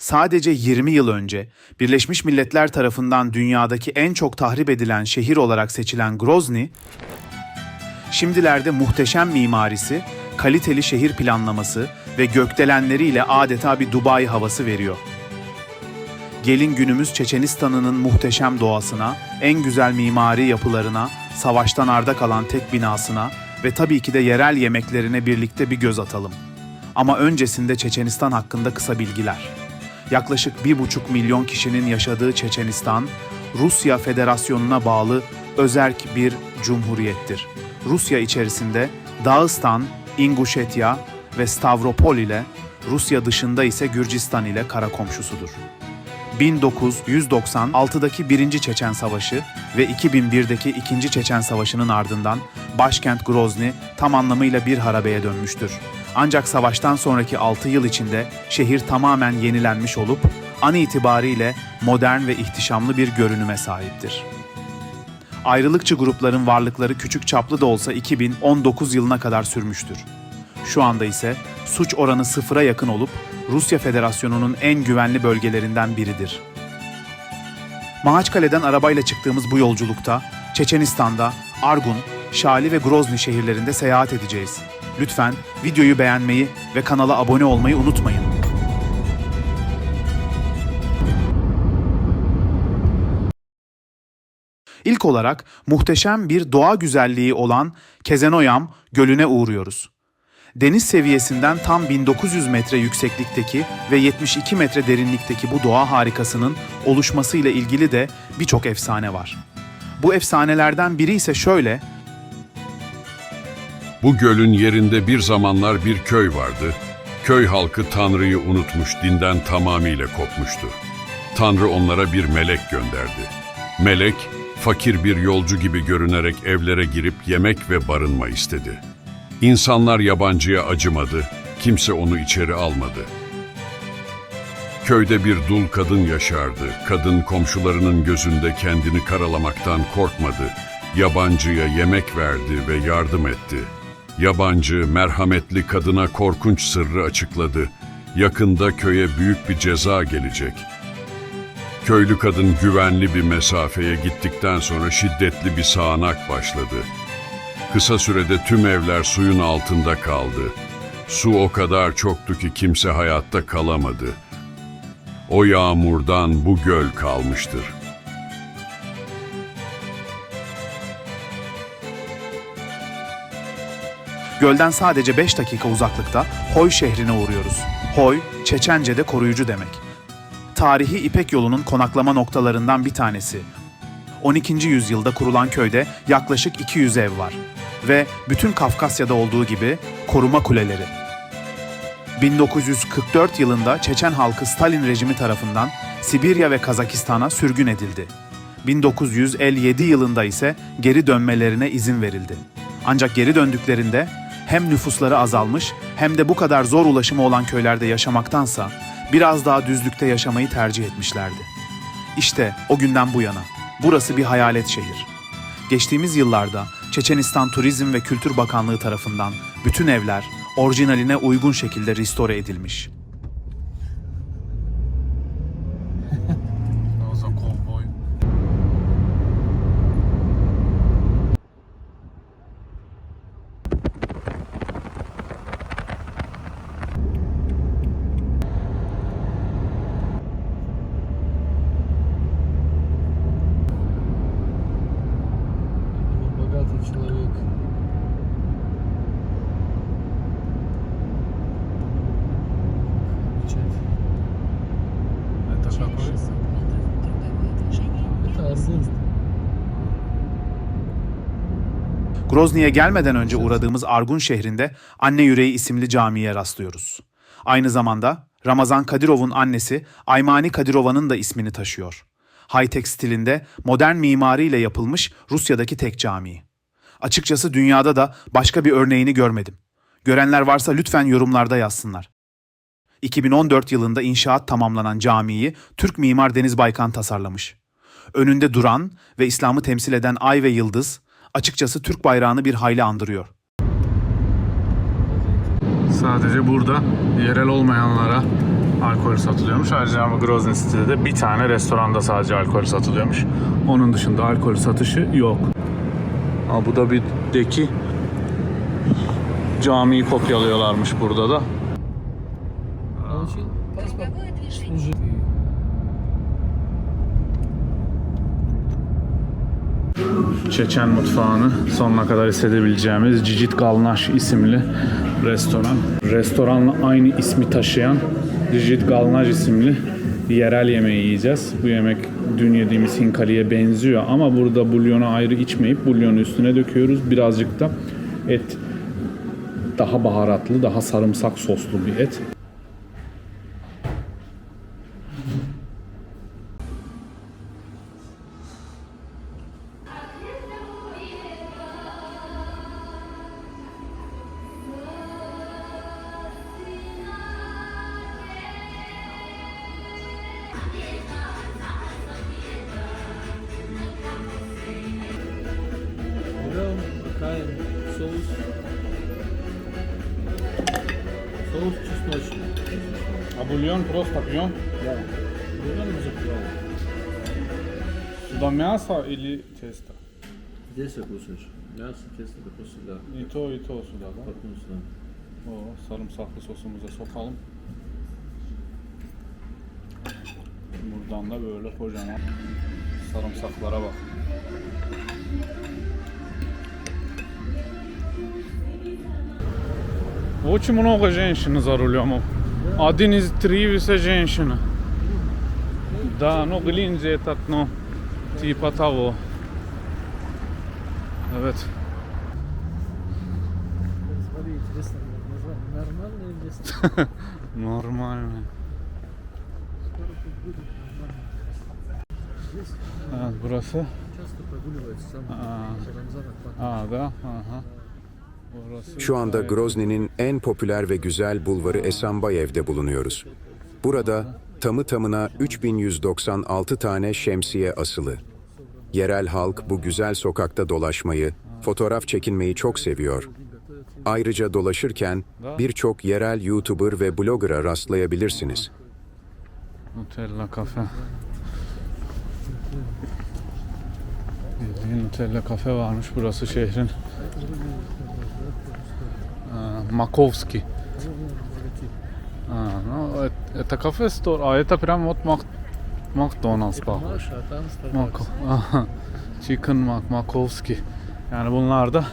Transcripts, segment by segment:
sadece 20 yıl önce Birleşmiş Milletler tarafından dünyadaki en çok tahrip edilen şehir olarak seçilen Grozny, şimdilerde muhteşem mimarisi, kaliteli şehir planlaması ve gökdelenleriyle adeta bir Dubai havası veriyor. Gelin günümüz Çeçenistan'ının muhteşem doğasına, en güzel mimari yapılarına, savaştan arda kalan tek binasına ve tabii ki de yerel yemeklerine birlikte bir göz atalım. Ama öncesinde Çeçenistan hakkında kısa bilgiler. Yaklaşık 1,5 milyon kişinin yaşadığı Çeçenistan, Rusya Federasyonu'na bağlı özerk bir cumhuriyettir. Rusya içerisinde Dağıstan, İnguşetya ve Stavropol ile, Rusya dışında ise Gürcistan ile kara komşusudur. 1996'daki 1. Çeçen Savaşı ve 2001'deki 2. Çeçen Savaşı'nın ardından başkent Grozny tam anlamıyla bir harabeye dönmüştür. Ancak savaştan sonraki 6 yıl içinde şehir tamamen yenilenmiş olup an itibariyle modern ve ihtişamlı bir görünüme sahiptir. Ayrılıkçı grupların varlıkları küçük çaplı da olsa 2019 yılına kadar sürmüştür. Şu anda ise suç oranı sıfıra yakın olup Rusya Federasyonu'nun en güvenli bölgelerinden biridir. Mahaçkale'den arabayla çıktığımız bu yolculukta Çeçenistan'da Argun, Şali ve Grozny şehirlerinde seyahat edeceğiz. Lütfen videoyu beğenmeyi ve kanala abone olmayı unutmayın. İlk olarak muhteşem bir doğa güzelliği olan Kezenoyam Gölü'ne uğruyoruz. Deniz seviyesinden tam 1900 metre yükseklikteki ve 72 metre derinlikteki bu doğa harikasının oluşmasıyla ilgili de birçok efsane var. Bu efsanelerden biri ise şöyle: Bu gölün yerinde bir zamanlar bir köy vardı. Köy halkı Tanrı'yı unutmuş, dinden tamamıyla kopmuştu. Tanrı onlara bir melek gönderdi. Melek, fakir bir yolcu gibi görünerek evlere girip yemek ve barınma istedi. İnsanlar yabancıya acımadı, kimse onu içeri almadı. Köyde bir dul kadın yaşardı. Kadın komşularının gözünde kendini karalamaktan korkmadı. Yabancıya yemek verdi ve yardım etti. Yabancı, merhametli kadına korkunç sırrı açıkladı. Yakında köye büyük bir ceza gelecek. Köylü kadın güvenli bir mesafeye gittikten sonra şiddetli bir sağanak başladı. Kısa sürede tüm evler suyun altında kaldı. Su o kadar çoktu ki kimse hayatta kalamadı. O yağmurdan bu göl kalmıştır. Gölden sadece 5 dakika uzaklıkta Hoy şehrine uğruyoruz. Hoy, Çeçence'de koruyucu demek. Tarihi İpek yolunun konaklama noktalarından bir tanesi. 12. yüzyılda kurulan köyde yaklaşık 200 ev var ve bütün Kafkasya'da olduğu gibi koruma kuleleri. 1944 yılında Çeçen halkı Stalin rejimi tarafından Sibirya ve Kazakistan'a sürgün edildi. 1957 yılında ise geri dönmelerine izin verildi. Ancak geri döndüklerinde hem nüfusları azalmış hem de bu kadar zor ulaşımı olan köylerde yaşamaktansa biraz daha düzlükte yaşamayı tercih etmişlerdi. İşte o günden bu yana burası bir hayalet şehir. Geçtiğimiz yıllarda Çeçenistan Turizm ve Kültür Bakanlığı tarafından bütün evler orijinaline uygun şekilde restore edilmiş. Человек. Это какой? Это Аргун. Grozny'ye gelmeden önce uğradığımız Argun şehrinde Anne Yüreği isimli camiye rastlıyoruz. Aynı zamanda Ramazan Kadirov'un annesi Aymani Kadirova'nın da ismini taşıyor. High-tech stilinde modern mimariyle yapılmış Rusya'daki tek cami. Açıkçası dünyada da başka bir örneğini görmedim. Görenler varsa lütfen yorumlarda yazsınlar. 2014 yılında inşaat tamamlanan camiyi Türk mimar Deniz Baykan tasarlamış. Önünde duran ve İslam'ı temsil eden ay ve yıldız, açıkçası Türk bayrağını bir hayli andırıyor. Sadece burada yerel olmayanlara alkol satılıyormuş. Ayrıca ama Grozny City'de de bir tane restoranda sadece alkol satılıyormuş. Onun dışında alkol satışı yok. Abu Dhabi'deki camiyi kopyalıyorlarmış burada da. Çeçen mutfağını sonuna kadar hissedebileceğimiz Cicit Galnaş isimli restoran. Restoranla aynı ismi taşıyan Cicit Galnaş isimli bir yerel yemeği yiyeceğiz. Bu yemek dün yediğimiz hinkaliye benziyor ama burada bulyonu ayrı içmeyip bulyonu üstüne döküyoruz. Birazcık da et daha baharatlı, daha sarımsak soslu bir et. Соус чесночный. А бульон просто пьем? Да. Бульон уже пьем. Сюда мясо или тесто? Здесь кушаешь. Мясо, тесто, потом сюда. И то сюда, да? Потом сюда. O sarımsaklı sosumuza sokalım. Buradan da böyle kocaman sarımsaklara bak. Очень много женщин за рулем. Один из три все женщины. Да, ну глинзи этот, ну, типа того. Evet. Смотри, интересно, нормально или скоро Нормально. тут будет нормально? Здесь Evet, burası. часто прогуливается сам Рамзан Ахматович. Da. Aha. Burası. Şu anda Grozny'nin en popüler ve güzel bulvarı Esambayev'de bulunuyoruz. Burada tamı tamına 3196 tane şemsiye asılı. Yerel halk bu güzel sokakta dolaşmayı, fotoğraf çekinmeyi çok seviyor. Ayrıca dolaşırken birçok yerel YouTuber ve blogger'a rastlayabilirsiniz. Nutella kafe. Bildiğin Nutella kafe varmış. Burası şehrin Makovski. Ну, это кафе стор, а это прям вот Макдональдс похож. Маша, а там Starbucks. Aha. Chicken Makovski. Yani bunlar da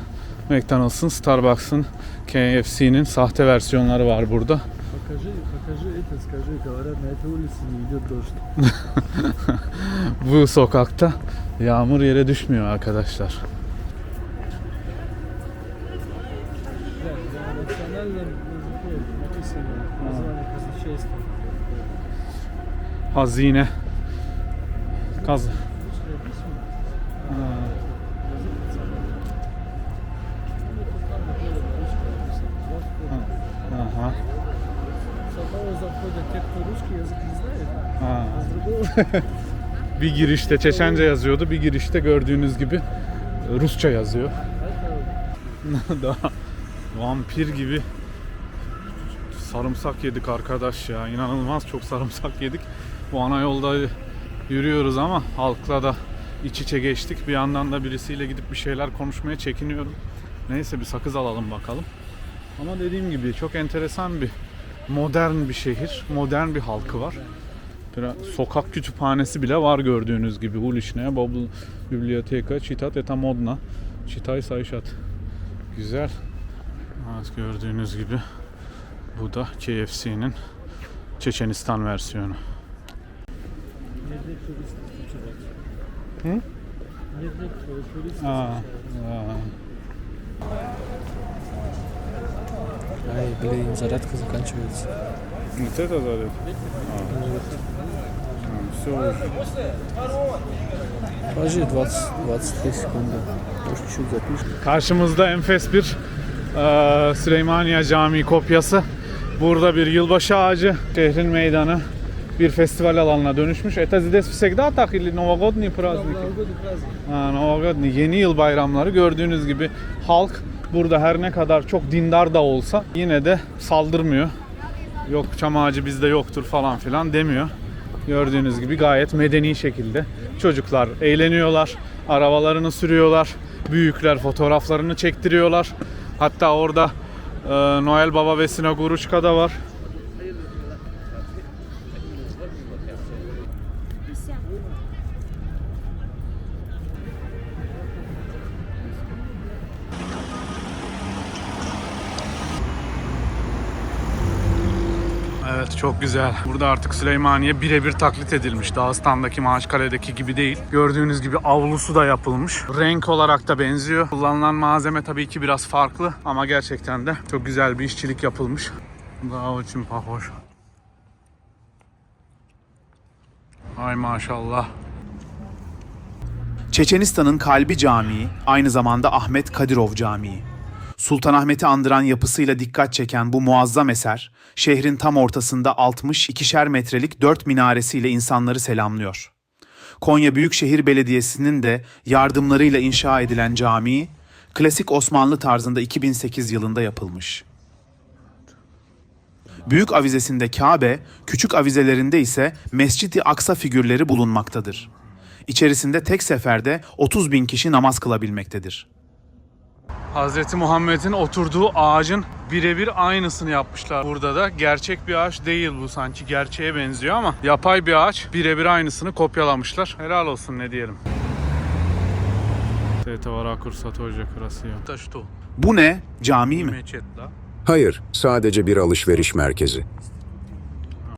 McDonald's'ın, Starbucks'ın, KFC'nin sahte versiyonları var burada. Покажи это, скажи, говорят, на этой улице не идет дождь. Bu sokakta yağmur yere düşmüyor arkadaşlar. Да, на национальном языке написано название казначейства. Hazine. Kaz. Русское письмо. Язык национальный. Ну, тут там написано русское написано. Aha. С одного захода те, кто русский язык не знает, Ha. а с другого Bir girişte Çeçence yazıyordu, bir girişte gördüğünüz gibi Rusça yazıyor. это Daha vampir gibi sarımsak yedik arkadaş ya. İnanılmaz çok sarımsak yedik. Bu ana yolda yürüyoruz ama halkla da iç içe geçtik. Bir yandan da birisiyle gidip bir şeyler konuşmaya çekiniyorum. Neyse bir sakız alalım bakalım. Ama dediğim gibi çok enteresan bir modern bir şehir. Modern bir halkı var. Biraz sokak kütüphanesi bile var gördüğünüz gibi. Uliczne, Biblioteka, Czytat eta modna. Czytaj, sayşat. Güzel. Evet, gördüğünüz gibi bu da KFC'nin Çeçenistan versiyonu. не для туристов чувак. Hı? Не для туристов. Ай, блин, зарядка заканчивается. Вот это заряд? Все уже. Подожди, 23 секунды. Может, чуть-чуть запишем. Karşımızda enfes bir Süleymaniye Camii kopyası. Burada bir yılbaşı ağacı, şehrin meydanı bir festival alanına dönüşmüş. Это здесь всегда так или новогодние праздники? Новогодние, yeni yıl bayramları. Gördüğünüz gibi halk burada her ne kadar çok dindar da olsa yine de saldırmıyor. yok çam ağacı bizde yoktur falan filan demiyor. Gördüğünüz gibi gayet medeni şekilde çocuklar eğleniyorlar, arabalarını sürüyorlar, büyükler fotoğraflarını çektiriyorlar. Hatta orada Noel Baba ve Sinaguruçka da var. Evet, çok güzel. Burada artık Süleymaniye birebir taklit edilmiş. Dağıstan'daki, Maaşkale'deki gibi değil. Gördüğünüz gibi avlusu da yapılmış. Renk olarak da benziyor. Kullanılan malzeme tabii ki biraz farklı ama gerçekten de çok güzel bir işçilik yapılmış. Daha için pahoş. Ay maşallah. Çeçenistan'ın kalbi camii, aynı zamanda Ahmet Kadirov Camii. Sultanahmet'i andıran yapısıyla dikkat çeken bu muazzam eser, şehrin tam ortasında 62'şer metrelik 4 minaresiyle insanları selamlıyor. Konya Büyükşehir Belediyesi'nin de yardımlarıyla inşa edilen cami, klasik Osmanlı tarzında 2008 yılında yapılmış. Büyük avizesinde Kabe, küçük avizelerinde ise Mescid-i Aksa figürleri bulunmaktadır. İçerisinde tek seferde 30.000 kişi namaz kılabilmektedir. Hazreti Muhammed'in oturduğu ağacın birebir aynısını yapmışlar. Burada da gerçek bir ağaç değil bu, sanki gerçeğe benziyor ama yapay bir ağaç, birebir aynısını kopyalamışlar. Helal olsun, ne diyelim. Bu ne? Cami mi? Hayır, sadece bir alışveriş merkezi.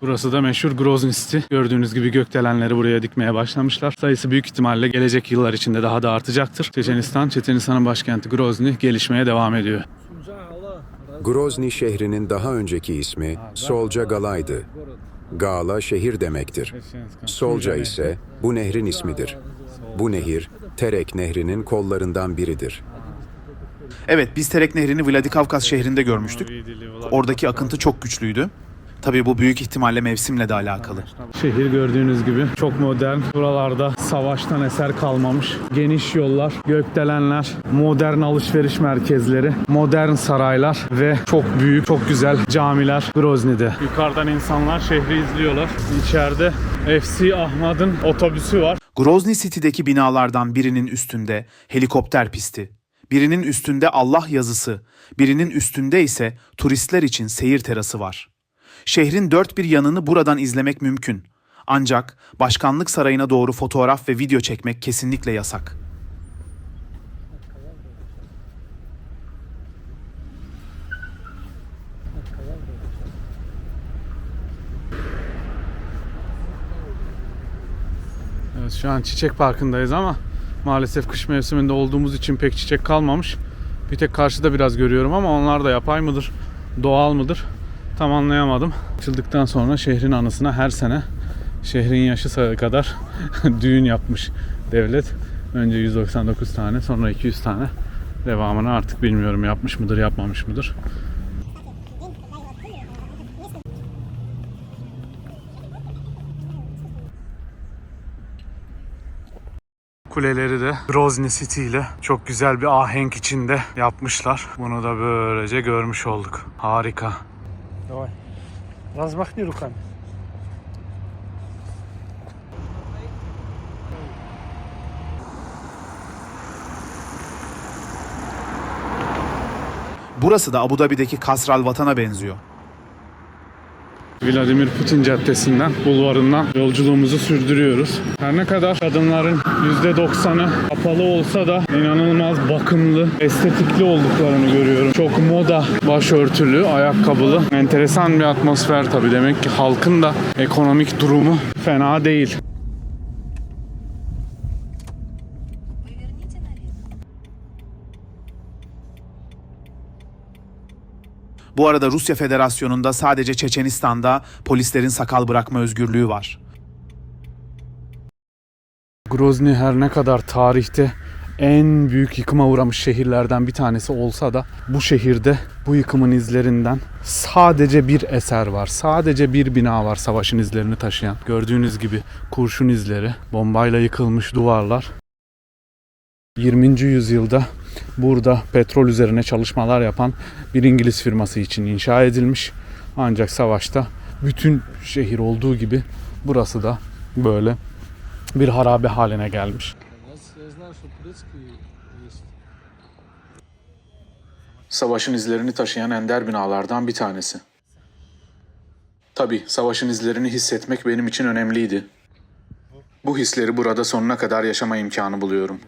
Burası da meşhur Grozny City. Gördüğünüz gibi gökdelenleri buraya dikmeye başlamışlar. Sayısı büyük ihtimalle gelecek yıllar içinde daha da artacaktır. Çeçenistan'ın başkenti Grozny gelişmeye devam ediyor. Grozny şehrinin daha önceki ismi Solca Gala'ydı. Gala şehir demektir. Solca ise bu nehrin ismidir. Bu nehir, Terek Nehri'nin kollarından biridir. Evet, biz Terek Nehri'ni Vladikavkaz şehrinde görmüştük. Oradaki akıntı çok güçlüydü. Tabii bu büyük ihtimalle mevsimle de alakalı. Şehir gördüğünüz gibi çok modern. Buralarda savaştan eser kalmamış. Geniş yollar, gökdelenler, modern alışveriş merkezleri, modern saraylar ve çok büyük, çok güzel camiler Grozny'de. Yukarıdan insanlar şehri izliyorlar. İçeride FC Ahmad'ın otobüsü var. Grozny City'deki binalardan birinin üstünde helikopter pisti, birinin üstünde Allah yazısı, birinin üstünde ise turistler için seyir terası var. Şehrin dört bir yanını buradan izlemek mümkün. Ancak başkanlık sarayına doğru fotoğraf ve video çekmek kesinlikle yasak. Evet, şu an Çiçek Parkı'ndayız ama maalesef kış mevsiminde olduğumuz için pek çiçek kalmamış. Bir tek karşıda biraz görüyorum ama onlar da yapay mıdır, doğal mıdır? Tam anlayamadım. Açıldıktan sonra şehrin anısına her sene şehrin yaşı kadar düğün yapmış devlet. Önce 199 tane, sonra 200 tane. Devamını artık bilmiyorum, yapmış mıdır, yapmamış mıdır. Kuleleri de Grozny City ile çok güzel bir ahenk içinde yapmışlar. Bunu da böylece görmüş olduk. Harika. Давай. Размахни руками. Burası da Abu Dhabi'deki Kasral Vatan'a benziyor. Vladimir Putin Caddesi'nden, bulvarından yolculuğumuzu sürdürüyoruz. Her ne kadar kadınların %90'ı kapalı olsa da inanılmaz bakımlı, estetikli olduklarını görüyorum. Çok moda, başörtülü, ayakkabılı. Enteresan bir atmosfer tabii. Demek ki halkın da ekonomik durumu fena değil. Bu arada Rusya Federasyonu'nda sadece Çeçenistan'da polislerin sakal bırakma özgürlüğü var. Grozny her ne kadar tarihte en büyük yıkıma uğramış şehirlerden bir tanesi olsa da bu şehirde bu yıkımın izlerinden sadece bir eser var. Sadece bir bina var savaşın izlerini taşıyan. Gördüğünüz gibi kurşun izleri, bombayla yıkılmış duvarlar. 20. yüzyılda burada petrol üzerine çalışmalar yapan bir İngiliz firması için inşa edilmiş. Ancak savaşta bütün şehir olduğu gibi burası da böyle bir harabe haline gelmiş. Я знаю, что турецкий есть. Savaşın izlerini taşıyan ender binalardan bir tanesi. Tabii savaşın izlerini hissetmek benim için önemliydi. Bu hisleri burada sonuna kadar yaşama imkanı buluyorum.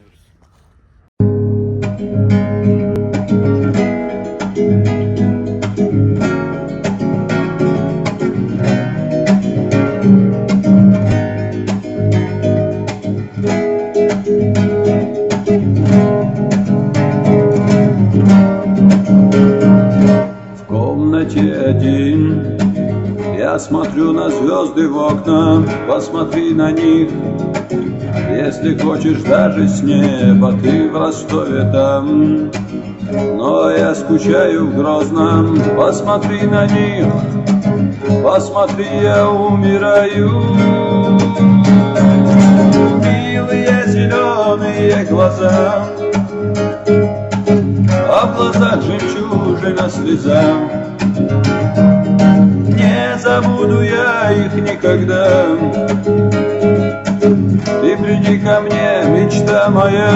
В комнате один, я смотрю на звезды в окна, посмотри на них. Если хочешь даже с неба, ты в Ростове там. Но я скучаю в Грозном, посмотри на них, посмотри, я умираю. Милые зеленые глаза, а в глазах жемчужина слеза. Не забуду я их никогда. Ты приди ко мне, мечта моя.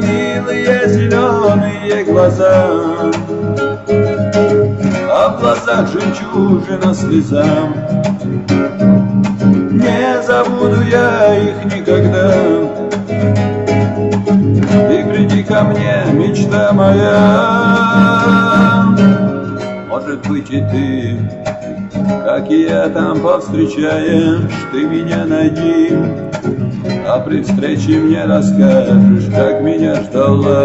Милые зеленые глаза, а в глазах жемчужина слеза. Не забуду я их никогда. Ты приди ко мне, мечта моя. Может быть и ты, как и я там повстречаешь, ты меня найди, а при встрече мне расскажешь, как меня ждала.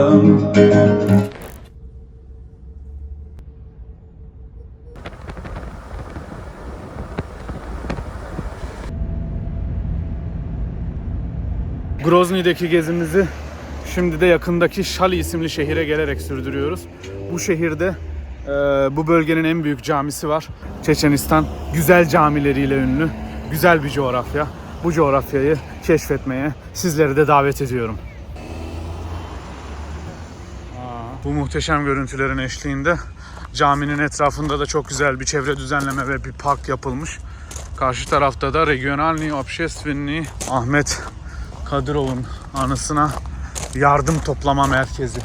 Grozny'deki gezimizi şimdi de yakındaki Şali isimli şehire gelerek sürdürüyoruz. Bu şehirde bu bölgenin en büyük camisi var. Çeçenistan güzel camileriyle ünlü, güzel bir coğrafya. Bu coğrafyayı keşfetmeye sizleri de davet ediyorum. Bu muhteşem görüntülerin eşliğinde caminin etrafında da çok güzel bir çevre düzenleme ve bir park yapılmış. Karşı tarafta da Regionalny Общественny Ahmet Kadirov'un anısına yardım toplama merkezi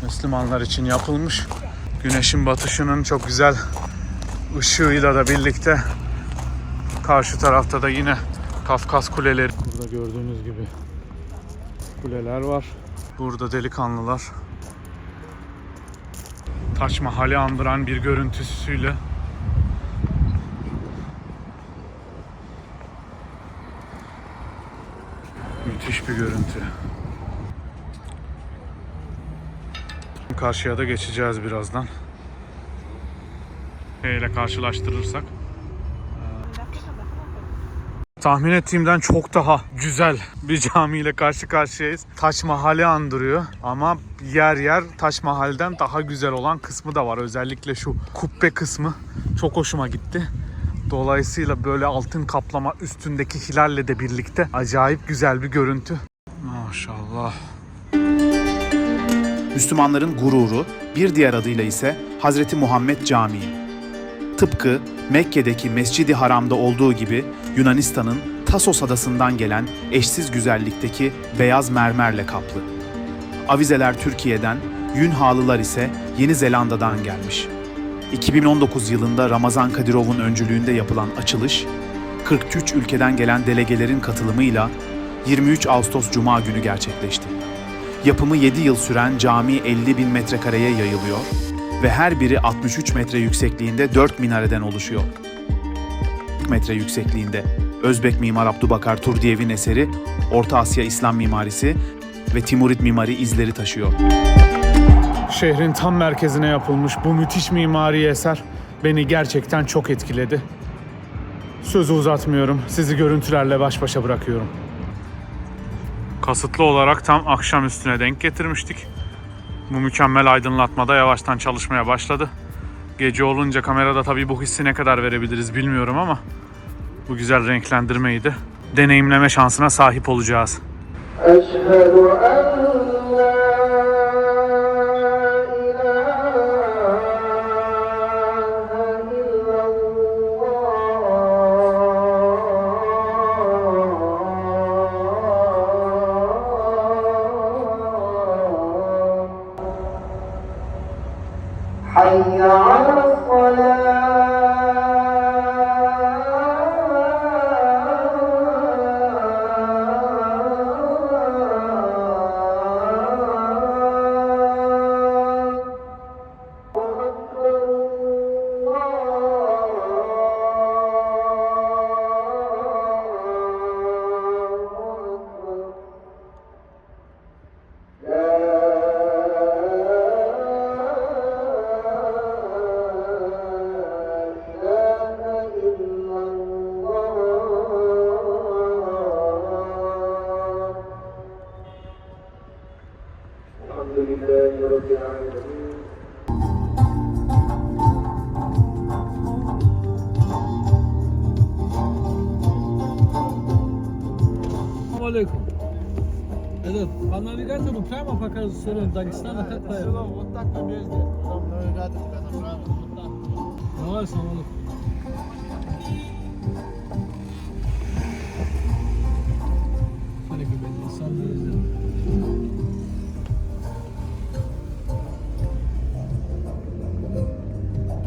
Müslümanlar için yapılmış. Güneşin batışının çok güzel ışığıyla da birlikte karşı tarafta da yine Kafkas kuleleri. Burada gördüğünüz gibi kuleler var. Burada delikanlılar Taç Mahal'i andıran bir görüntüsüyle müthiş bir görüntü. Karşıya da geçeceğiz birazdan. Ile karşılaştırırsak. Tahmin ettiğimden çok daha güzel bir camiyle karşı karşıyayız. Taç Mahal'i andırıyor ama yer yer Taç Mahal'den daha güzel olan kısmı da var. Özellikle şu kubbe kısmı çok hoşuma gitti. Dolayısıyla böyle altın kaplama üstündeki hilalle de birlikte acayip güzel bir görüntü. Maşallah. Müslümanların gururu, bir diğer adıyla ise Hazreti Muhammed Camii. Tıpkı Mekke'deki Mescid-i Haram'da olduğu gibi Yunanistan'ın Tasos adasından gelen eşsiz güzellikteki beyaz mermerle kaplı. Avizeler Türkiye'den, yün halılar ise Yeni Zelanda'dan gelmiş. 2019 yılında Ramazan Kadirov'un öncülüğünde yapılan açılış, 43 ülkeden gelen delegelerin katılımıyla 23 Ağustos Cuma günü gerçekleşti. Yapımı 7 yıl süren cami 50.000 metrekareye yayılıyor ve her biri 63 metre yüksekliğinde 4 minareden oluşuyor. 40 metre yüksekliğinde Özbek mimar Abdubakar Turdiyev'in eseri Orta Asya İslam mimarisi ve Timurid mimari izleri taşıyor. Şehrin tam merkezine yapılmış bu müthiş mimari eser beni gerçekten çok etkiledi. Sözü uzatmıyorum, sizi görüntülerle baş başa bırakıyorum. Kasıtlı olarak tam akşam üstüne denk getirmiştik. Bu mükemmel aydınlatmada yavaştan çalışmaya başladı. Gece olunca kamerada tabii bu hissi ne kadar verebiliriz bilmiyorum ama bu güzel renklendirmeyi de deneyimleme şansına sahip olacağız. حي على الحمد لله رب العالمين. Алейкум. Этот, по навигатору прямо показывает в сторону Дагестана, как поехать? Вот так на месте. Там навигатор тебя направит. Вот так. Давай, салам алейкум. Şöyle gibi belli. İnsan